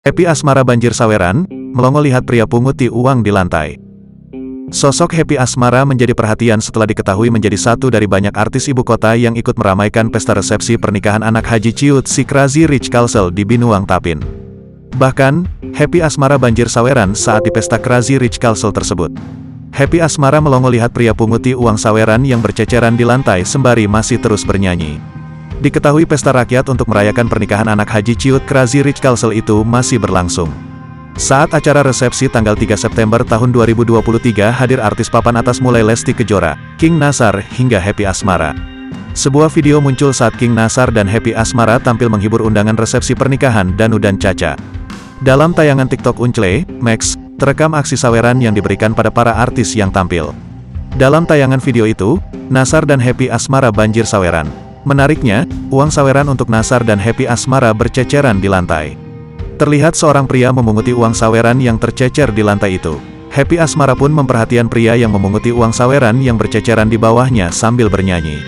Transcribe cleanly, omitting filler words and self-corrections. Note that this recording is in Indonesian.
Happy asmara banjir saweran, melongo lihat pria punguti uang di lantai. Sosok Happy Asmara menjadi perhatian setelah diketahui menjadi satu dari banyak artis ibu kota yang ikut meramaikan pesta resepsi pernikahan anak Haji Ciut si Crazy Rich Castle di Binuang Tapin. Bahkan, Happy Asmara banjir saweran saat di pesta Crazy Rich Castle tersebut. Happy Asmara melongo lihat pria punguti uang saweran yang berceceran di lantai sembari masih terus bernyanyi. Diketahui pesta rakyat untuk merayakan pernikahan anak Haji Ciut Crazy Rich Castle itu masih berlangsung. Saat acara resepsi tanggal 3 September tahun 2023 hadir artis papan atas mulai Lesti Kejora, King Nasar, hingga Happy Asmara. Sebuah video muncul saat King Nasar dan Happy Asmara tampil menghibur undangan resepsi pernikahan Danu dan Caca. Dalam tayangan TikTok Uncle, Max, terekam aksi saweran yang diberikan pada para artis yang tampil. Dalam tayangan video itu, Nasar dan Happy Asmara banjir saweran. Menariknya, uang saweran untuk Nasar dan Happy Asmara berceceran di lantai. Terlihat seorang pria memunguti uang saweran yang tercecer di lantai itu. Happy Asmara pun memperhatikan pria yang memunguti uang saweran yang berceceran di bawahnya sambil bernyanyi.